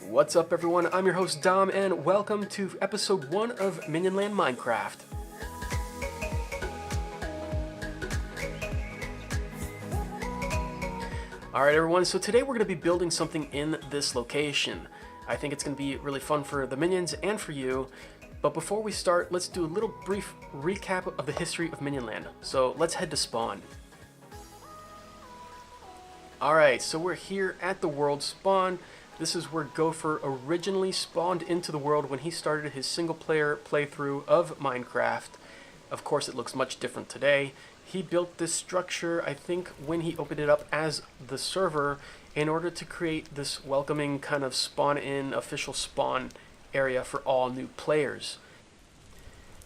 What's up everyone, I'm your host Dom and welcome to episode 1 of Minionland Minecraft. Alright everyone, so today we're going to be building something in this location. I think it's going to be really fun for the minions and for you. But before we start, let's do a little brief recap of the history of Minionland. So let's head to spawn. Alright, so we're here at the world spawn. This is where Gopher originally spawned into the world when he started his single-player playthrough of Minecraft. Of course, it looks much different today. He built this structure, I think, when he opened it up as the server in order to create this welcoming kind of spawn-in, official spawn area for all new players.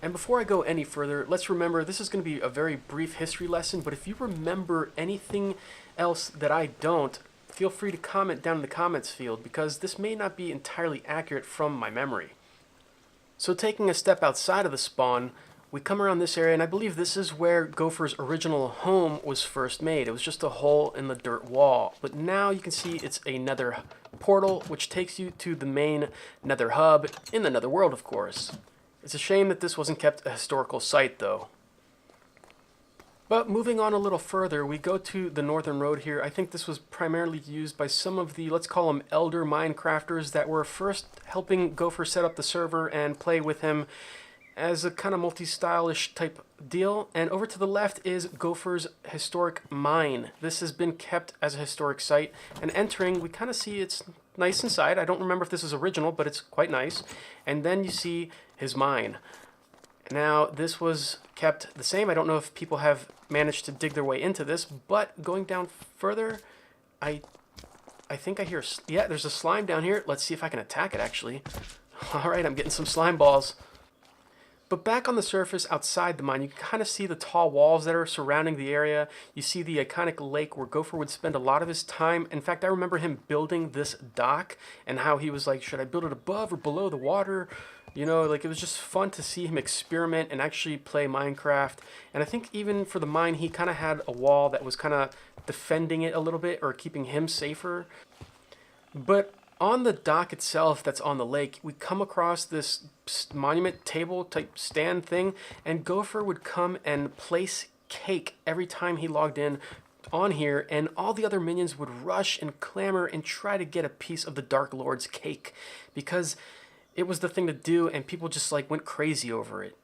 And before I go any further, let's remember this is going to be a very brief history lesson, but if you remember anything else that I don't, feel free to comment down in the comments field because this may not be entirely accurate from my memory. So taking a step outside of the spawn, we come around this area and I believe this is where Gopher's original home was first made. It was just a hole in the dirt wall. But now you can see it's a nether portal which takes you to the main nether hub in the nether world, of course. It's a shame that this wasn't kept a historical site though. But moving on a little further, we go to the northern road here. I think this was primarily used by some of the, let's call them elder Minecrafters that were first helping Gopher set up the server and play with him as a kind of multi-stylish type deal. And over to the left is Gopher's historic mine. This has been kept as a historic site. And entering, we kind of see it's nice inside. I don't remember if this is original, but it's quite nice. And then you see his mine. Now, this was kept the same. I don't know if people have managed to dig their way into this, but going down further, I think I hear, yeah, there's a slime down here. Let's see if I can attack it, actually. All right, I'm getting some slime balls. But back on the surface outside the mine, you can kind of see the tall walls that are surrounding the area. You see the iconic lake where Gopher would spend a lot of his time. In fact, I remember him building this dock and how he was like, should I build it above or below the water? You know, like it was just fun to see him experiment and actually play Minecraft. And I think even for the mine, he kind of had a wall that was kind of defending it a little bit or keeping him safer. But on the dock itself that's on the lake, we come across this monument table type stand thing, and Gopher would come and place cake every time he logged in on here, and all the other minions would rush and clamor and try to get a piece of the Dark Lord's cake because it was the thing to do and people just like went crazy over it.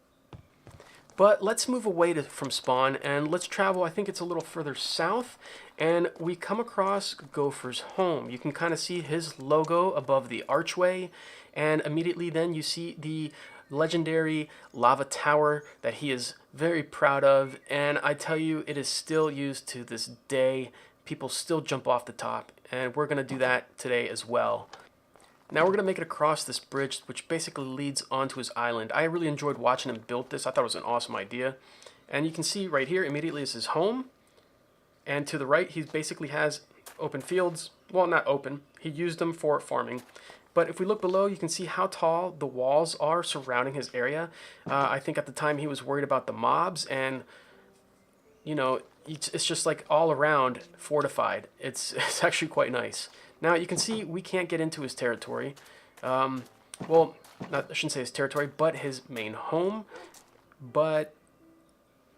But let's move away from spawn and let's travel, I think it's a little further south, and we come across Gopher's home. You can kind of see his logo above the archway, and immediately then you see the legendary lava tower that he is very proud of, and I tell you, it is still used to this day. People still jump off the top, and we're going to do that today as well. Now we're going to make it across this bridge, which basically leads onto his island. I really enjoyed watching him build this. I thought it was an awesome idea. And you can see right here immediately is his home. And to the right, he basically has open fields. Well, not open. He used them for farming. But if we look below, you can see how tall the walls are surrounding his area. I think at the time he was worried about the mobs. And, you know, it's just like all around fortified. It's actually quite nice. Now, you can see we can't get into his territory. Well, I shouldn't say his territory, but his main home. But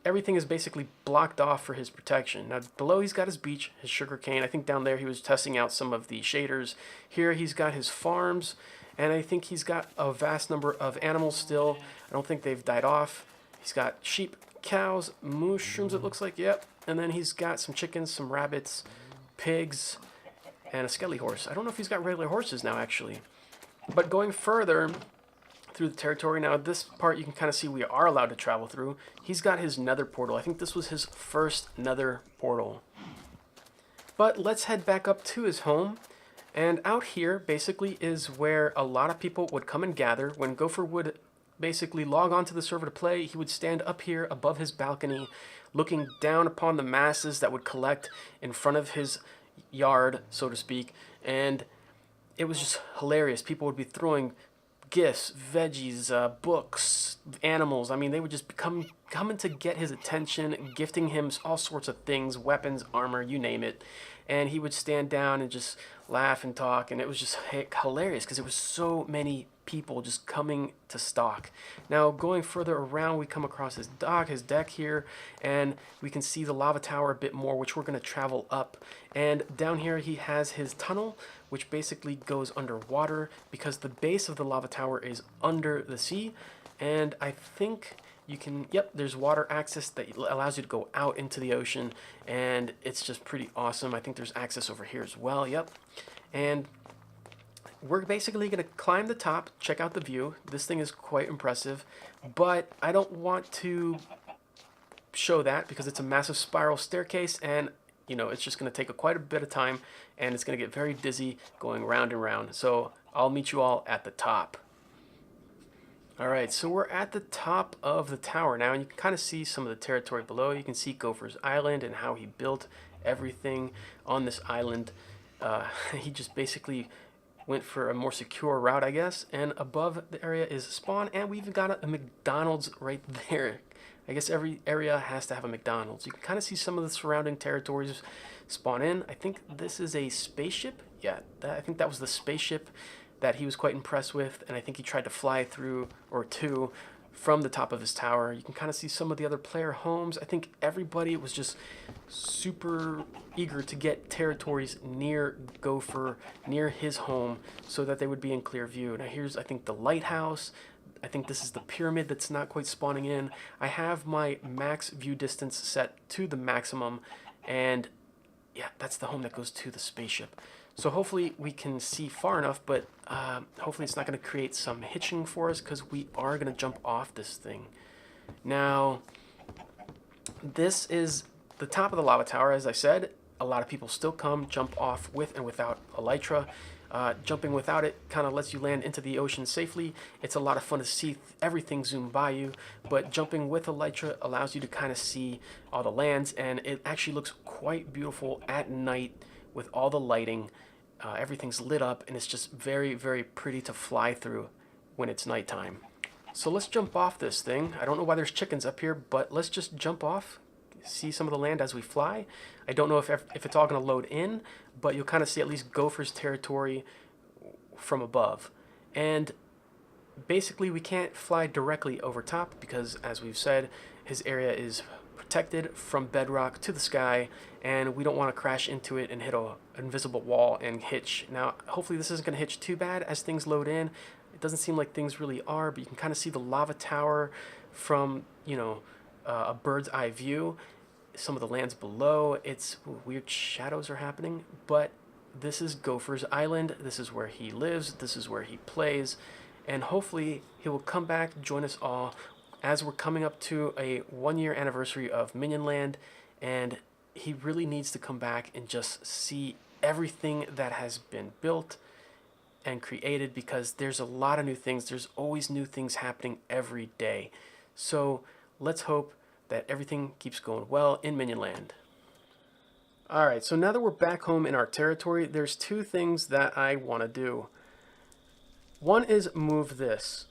everything is basically blocked off for his protection. Now, below he's got his beach, his sugarcane. I think down there he was testing out some of the shaders. Here he's got his farms, and I think he's got a vast number of animals still. I don't think they've died off. He's got sheep, cows, mushrooms, it looks like, yep. And then he's got some chickens, some rabbits, pigs, and a skelly horse. I don't know if he's got regular horses now, actually. But going further through the territory, now this part you can kind of see we are allowed to travel through. He's got his nether portal. I think this was his first nether portal. But let's head back up to his home. And out here, basically, is where a lot of people would come and gather. When Gopher would basically log on to the server to play, he would stand up here above his balcony, looking down upon the masses that would collect in front of his yard, so to speak, and it was just hilarious. People would be throwing gifts, veggies, books, animals. I mean, they would just coming to get his attention, gifting him all sorts of things, weapons, armor, you name it. And he would stand down and just laugh and talk, and it was just hilarious because there was so many people just coming to stock. Now going further around, we come across his dock, his deck here, and we can see the lava tower a bit more, which we're going to travel up. And down here he has his tunnel, which basically goes underwater because the base of the lava tower is under the sea. And I think you can, yep, there's water access that allows you to go out into the ocean, and it's just pretty awesome. I think there's access over here as well, yep. And we're basically going to climb the top, check out the view. This thing is quite impressive, but I don't want to show that because it's a massive spiral staircase, and you know, it's just going to take quite a bit of time, and it's going to get very dizzy going round and round. So I'll meet you all at the top. Alright, so we're at the top of the tower now, and you can kind of see some of the territory below. You can see Gopher's Island and how he built everything on this island. He just basically went for a more secure route, I guess. And above the area is spawn, and we even got a McDonald's right there. I guess every area has to have a McDonald's. You can kind of see some of the surrounding territories spawn in. I think this is a spaceship. Yeah, I think that was the spaceship that he was quite impressed with, and I think he tried to fly through or two from the top of his tower. You can kind of see some of the other player homes. I think everybody was just super eager to get territories near Gopher, near his home, so that they would be in clear view. Now here's, I think, the lighthouse. I think this is the pyramid that's not quite spawning in. I have my max view distance set to the maximum, and yeah, that's the home that goes to the spaceship. So hopefully we can see far enough, but hopefully it's not going to create some hitching for us, because we are going to jump off this thing. Now, this is the top of the lava tower. As I said, a lot of people still come, jump off with and without elytra. Jumping without it kind of lets you land into the ocean safely. It's a lot of fun to see everything zoom by you, but jumping with elytra allows you to kind of see all the lands, and it actually looks quite beautiful at night with all the lighting. Everything's lit up, and it's just very, very pretty to fly through when it's nighttime. So let's jump off this thing. I don't know why there's chickens up here, but let's just jump off, see some of the land as we fly. I don't know if it's all going to load in, but you'll kind of see at least Gopher's territory from above. And basically we can't fly directly over top because, as we've said, his area is protected from bedrock to the sky, and we don't want to crash into it and hit an invisible wall and hitch. Now, hopefully this isn't going to hitch too bad as things load in. It doesn't seem like things really are, but you can kind of see the lava tower from, you know, a bird's eye view. Some of the lands below, it's weird shadows are happening, but this is Gopher's Island. This is where he lives. This is where he plays, and hopefully he will come back, join us all, as we're coming up to a 1-year anniversary of Minionland, and he really needs to come back and just see everything that has been built and created, because there's a lot of new things. There's always new things happening every day. So let's hope that everything keeps going well in Minionland. Alright, so now that we're back home in our territory, there's two things that I want to do. One is move this.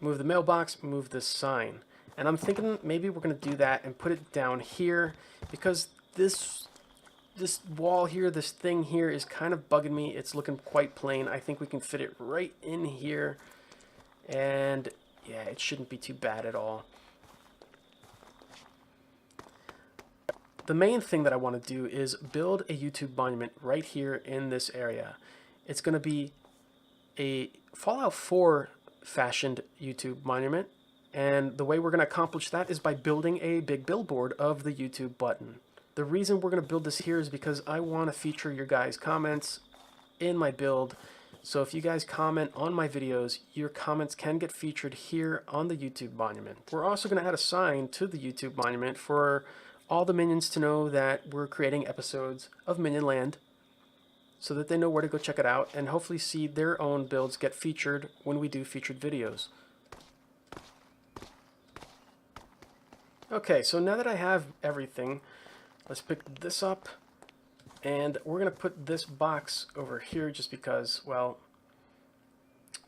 Move the mailbox, move this sign. And I'm thinking maybe we're going to do that and put it down here, because this wall here, this thing here is kind of bugging me. It's looking quite plain. I think we can fit it right in here, and yeah, it shouldn't be too bad at all. The main thing that I want to do is build a YouTube monument right here in this area. It's going to be a Fallout 4 fashioned YouTube monument, and the way we're going to accomplish that is by building a big billboard of the YouTube button. The reason we're going to build this here is because I want to feature your guys' comments in my build. So if you guys comment on my videos, your comments can get featured here on the YouTube monument. We're also going to add a sign to the YouTube monument for all the minions to know that we're creating episodes of Minionland, so that they know where to go check it out, and hopefully see their own builds get featured when we do featured videos. Okay, so now that I have everything, let's pick this up, and we're going to put this box over here just because, well,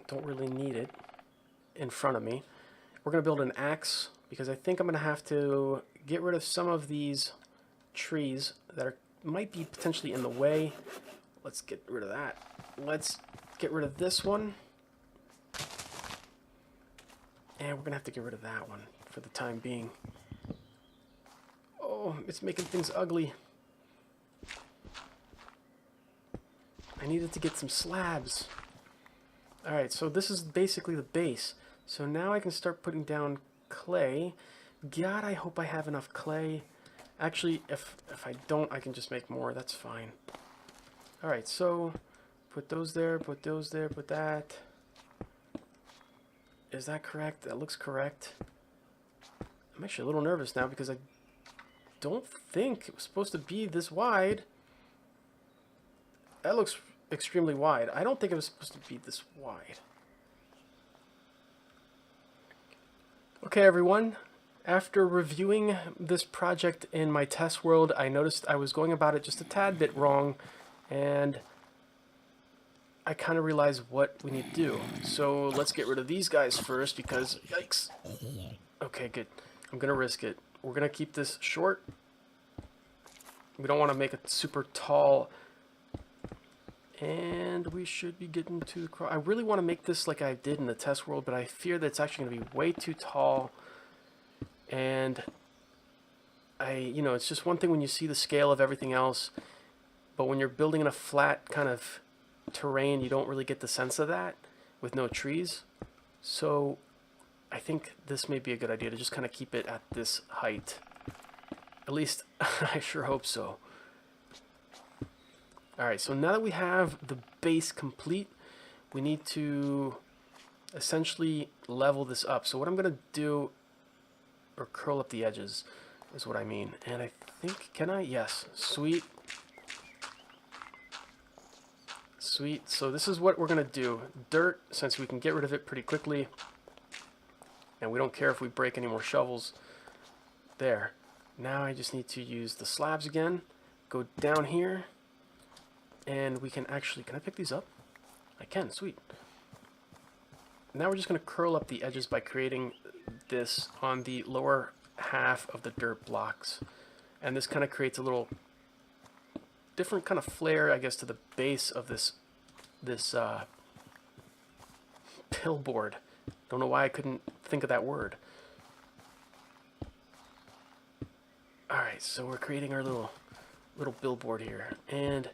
don't really need it in front of me. We're going to build an axe, because I think I'm going to have to get rid of some of these trees that might be potentially in the way. Let's get rid of that. Let's get rid of this one. And we're gonna have to get rid of that one for the time being. Oh, it's making things ugly. I needed to get some slabs. Alright, so this is basically the base. So now I can start putting down clay. God, I hope I have enough clay. Actually, if I don't, I can just make more. That's fine. Alright, so put those there, put those there, put that. Is that correct? That looks correct. I'm actually a little nervous now because I don't think it was supposed to be this wide. That looks extremely wide. I don't think it was supposed to be this wide. Okay, everyone. After reviewing this project in my test world, I noticed I was going about it just a tad bit wrong, and I kind of realized what we need to do. So let's get rid of these guys first because, yikes. Okay, good. I'm going to risk it. We're going to keep this short. We don't want to make it super tall. And we should be getting to the cross. I really want to make this like I did in the test world, but I fear that it's actually going to be way too tall. And you know, it's just one thing when you see the scale of everything else, but when you're building in a flat kind of terrain, you don't really get the sense of that with no trees. So I think this may be a good idea to just kind of keep it at this height. At least I sure hope so. Alright, so now that we have the base complete, we need to essentially level this up. So what I'm going to do, or curl up the edges, is what I mean. And I think, can I? Yes. Sweet. Sweet. So this is what we're going to do. Dirt, since we can get rid of it pretty quickly. And we don't care if we break any more shovels. There. Now I just need to use the slabs again. Go down here. And we can actually, can I pick these up? I can, sweet. Now we're just going to curl up the edges by creating this on the lower half of the dirt blocks. And this kind of creates a little different kind of flair, I guess, to the base of this billboard. Don't know why I couldn't think of that word. Alright, so we're creating our little billboard here. And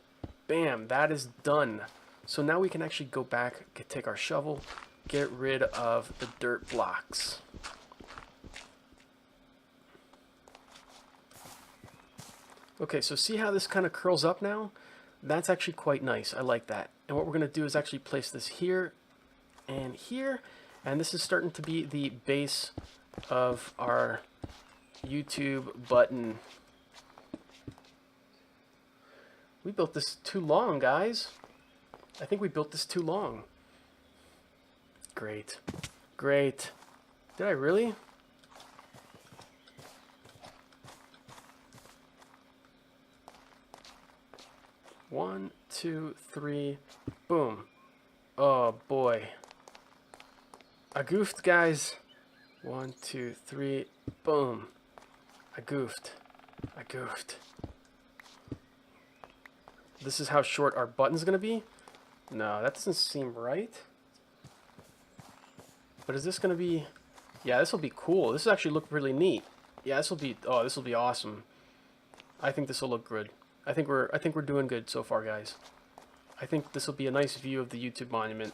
bam, that is done. So now we can actually go back, take our shovel, get rid of the dirt blocks. Okay, so see how this kind of curls up now? That's actually quite nice. I like that. And what we're going to do is actually place this here and here. And this is starting to be the base of our YouTube button. We built this too long, guys. I think we built this too long. Great. Great. Did I really? One, two, three, boom. Oh boy. I goofed, guys. One, two, three, boom. I goofed. I goofed. This is how short our button's gonna be? No, that doesn't seem right. But is this gonna be... Yeah, this will be cool. This will actually look really neat. Yeah, this will be... Oh, this will be awesome. I think this will look good. I think we're doing good so far, guys. I think this will be a nice view of the YouTube monument.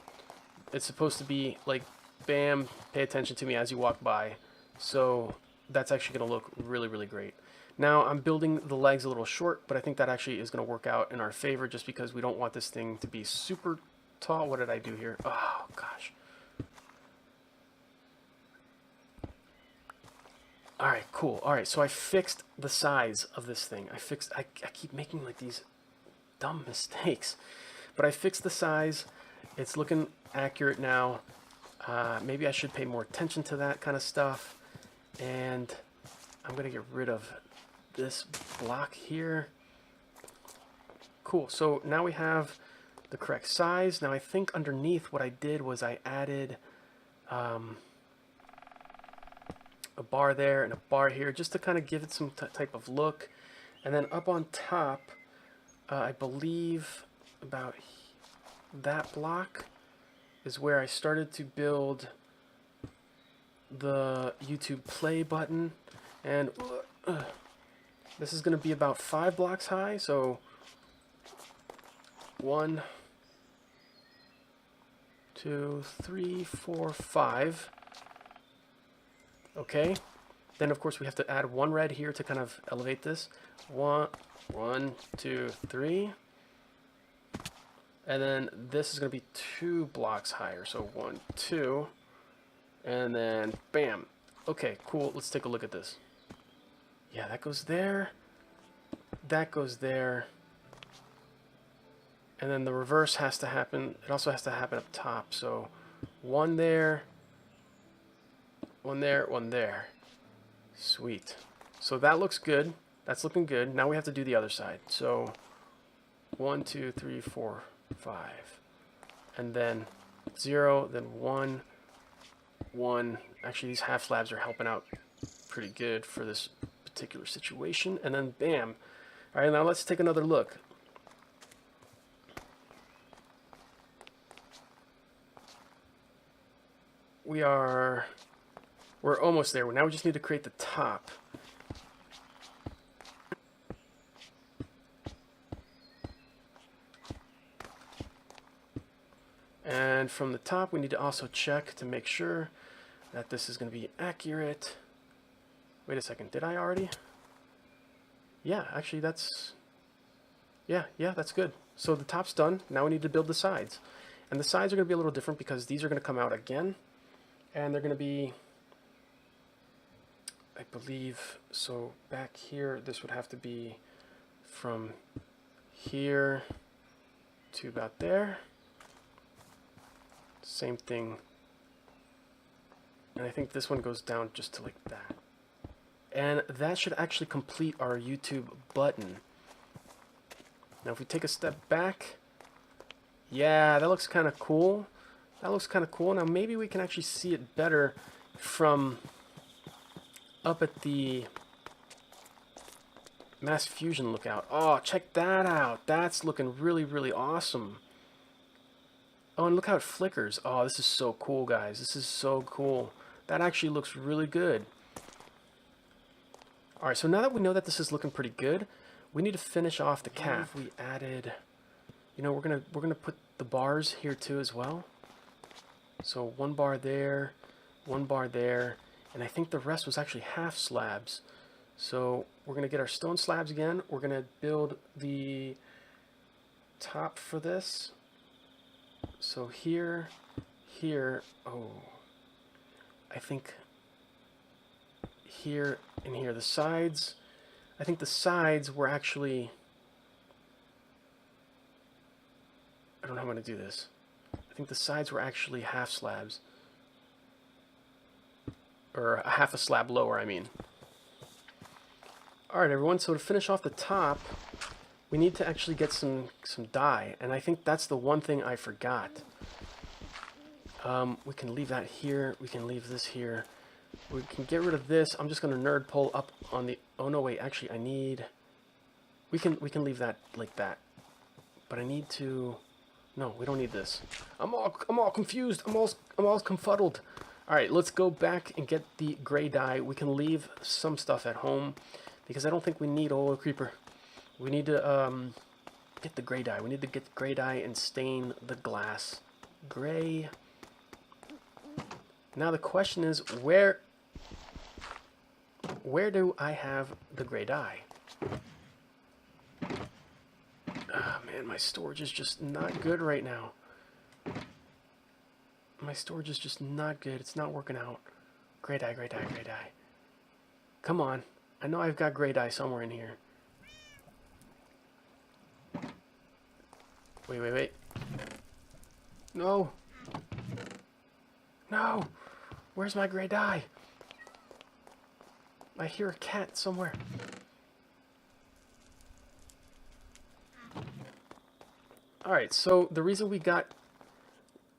It's supposed to be like, bam, pay attention to me as you walk by. So that's actually going to look really, really great. Now I'm building the legs a little short, but I think that actually is going to work out in our favor just because we don't want this thing to be super tall. What did I do here? Oh, gosh. Alright, cool. Alright, so I fixed the size of this thing. I keep making like these dumb mistakes. But I fixed the size. It's looking accurate now. Maybe I should pay more attention to that kind of stuff. And I'm going to get rid of this block here. Cool. So now we have the correct size. Now I think underneath what I did was I added... a bar there and a bar here just to kind of give it some type of look. And then up on top, I believe about that block is where I started to build the YouTube play button, and this is going to be about 5 blocks high, so 1, 2, 3, 4, 5. Okay, then of course we have to add 1 red here to kind of elevate this. 1, 2, 3. And then this is going to be 2 blocks higher. So 1, 2. And then bam. Okay, cool. Let's take a look at this. Yeah, that goes there. That goes there. And then the reverse has to happen. It also has to happen up top. So 1 there. 1 there. 1 there. Sweet. So that looks good. That's looking good. Now we have to do the other side. So 1, 2, 3, 4, 5. And then 0, then 1, 1. Actually, these half slabs are helping out pretty good for this particular situation. And then bam. All right, now let's take another look. We're almost there. Now we just need to create the top. And from the top, we need to also check to make sure that this is going to be accurate. Wait a second, did I already? Yeah, actually that's... Yeah, that's good. So the top's done. Now we need to build the sides. And the sides are going to be a little different because these are going to come out again. And they're going to be, I believe, so back here, this would have to be from here to about there. Same thing. And I think this one goes down just to like that. And that should actually complete our YouTube button. Now if we take a step back, yeah, that looks kind of cool. That looks kind of cool. Now maybe we can actually see it better from up at the Mass Fusion lookout. Oh, check that out. That's looking really, really awesome. Oh, and look how it flickers. Oh, this is so cool, guys. This is so cool. That actually looks really good. All right, so now that we know that this is looking pretty good, we need to finish off the cap. We added, you know, we're gonna put the bars here too as well. So 1 bar there, 1 bar there, and I think the rest was actually half slabs. So we're gonna get our stone slabs again. We're gonna build the top for this. So here, oh, I think here and here, the sides, I think the sides were actually, I don't know how I'm going to do this. I think the sides were actually half slabs. Or a half a slab lower, I mean. Alright everyone, so to finish off the top, we need to actually get some dye. And I think that's the one thing I forgot. We can leave that here. We can leave this here. We can get rid of this. I'm just going to nerd pull up on the... Oh no, wait. Actually, I need... We can leave that like that. But I need to... No, we don't need this. I'm all confused. I'm all confuddled. All right, let's go back and get the gray dye. We can leave some stuff at home because I don't think we need... Oh, creeper. We need to get the gray dye. We need to get the gray dye and stain the glass gray. Now the question is, where do I have the gray dye? Ah, man, my storage is just not good right now. My storage is just not good. It's not working out. Gray dye, gray dye, gray dye. Come on. I know I've got gray dye somewhere in here. Wait. No. No. Where's my gray dye? I hear a cat somewhere. Alright, so the reason we got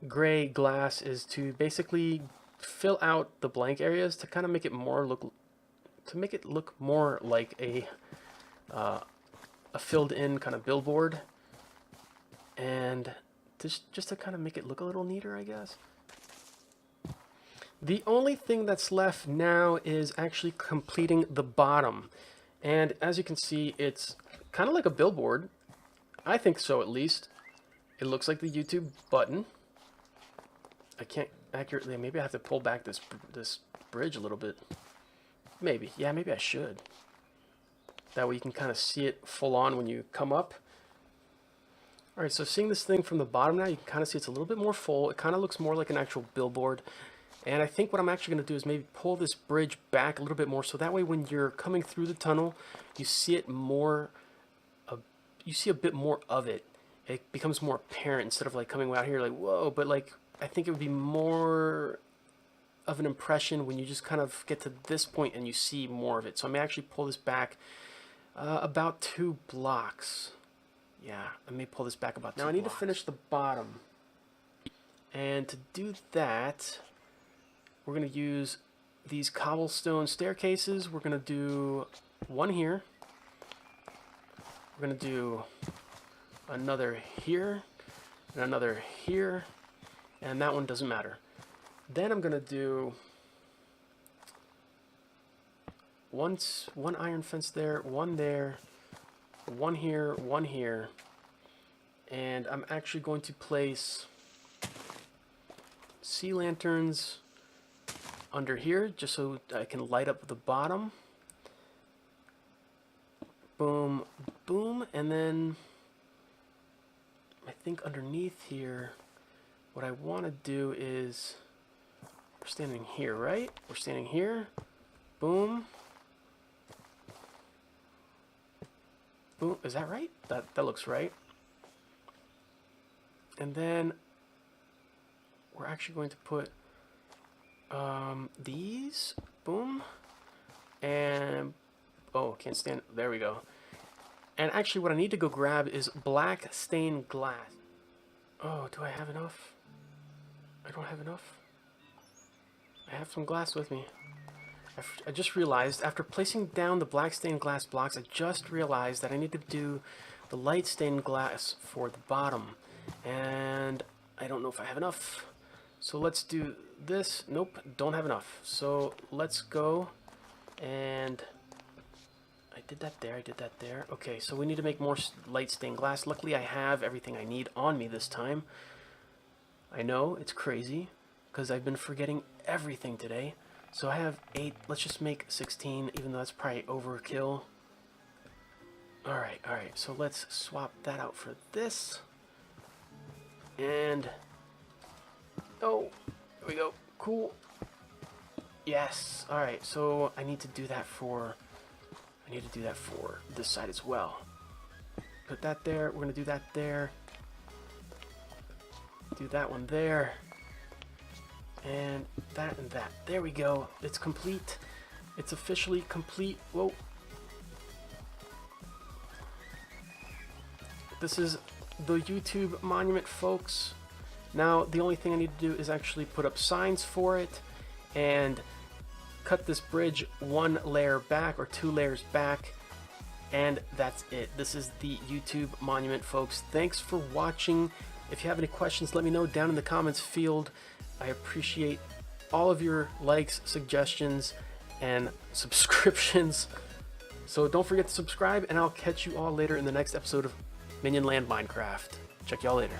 gray glass is to basically fill out the blank areas to kind of make it more look more like a filled in kind of billboard. and just to kind of make it look a little neater, I guess. The only thing that's left now is actually completing the bottom. And as you can see, it's kind of like a billboard. I think so, at least. It looks like the YouTube button. I can't accurately, maybe I have to pull back this bridge a little bit. Maybe, yeah, maybe I should. That way you can kind of see it full on when you come up. Alright, so seeing this thing from the bottom now, you can kind of see it's a little bit more full. It kind of looks more like an actual billboard. And I think what I'm actually going to do is maybe pull this bridge back a little bit more, so that way when you're coming through the tunnel, you see it more, you see a bit more of it. It becomes more apparent instead of like coming out here like, whoa, but like, I think it would be more of an impression when you just kind of get to this point and you see more of it. So I may actually pull this back about 2 blocks. Yeah, I may pull this back about 2 blocks. Now I need to finish the bottom. And to do that, we're going to use these cobblestone staircases. We're going to do one here. We're going to do another here, and another here, and that one doesn't matter. Then I'm going to do one iron fence there, one here, one here, and I'm actually going to place sea lanterns under here just so I can light up the bottom. Boom, boom, and then I think underneath here what I want to do is, we're standing here, right? We're standing here. Boom. Boom. Is that right? That looks right. And then we're actually going to put these. Boom. And oh, can't stand. There we go. And actually what I need to go grab is black stained glass. Oh, do I have enough? I don't have enough. I have some glass with me. I just realized, after placing down the black stained glass blocks, I just realized that I need to do the light stained glass for the bottom. And I don't know if I have enough. So let's do this. Nope, don't have enough. So let's go and I did that there, I did that there. Okay, so we need to make more light stained glass. Luckily I have everything I need on me this time. I know, it's crazy, because I've been forgetting everything today. So I have 8, let's just make 16, even though that's probably overkill. Alright, so let's swap that out for this. And, oh, there we go, cool. Yes, alright, so I need to do that for this side as well. Put that there, we're going to do that there. Do that one there. And that and that. There we go. It's complete. It's officially complete. Whoa. This is the YouTube monument, folks. Now, the only thing I need to do is actually put up signs for it and cut this bridge 1 layer back or 2 layers back, and that's it. This is the YouTube monument, folks. Thanks for watching. If you have any questions, let me know down in the comments field. I appreciate all of your likes, suggestions, and subscriptions. So don't forget to subscribe, and I'll catch you all later in the next episode of Minionland Minecraft. Check y'all later.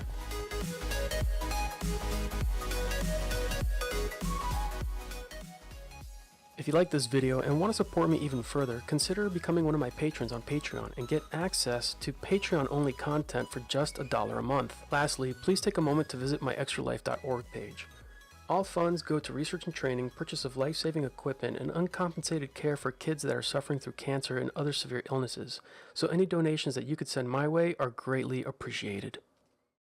If you like this video and want to support me even further, consider becoming one of my patrons on Patreon and get access to Patreon-only content for just $1 a month. Lastly, please take a moment to visit my extralife.org page. All funds go to research and training, purchase of life-saving equipment, and uncompensated care for kids that are suffering through cancer and other severe illnesses. So any donations that you could send my way are greatly appreciated.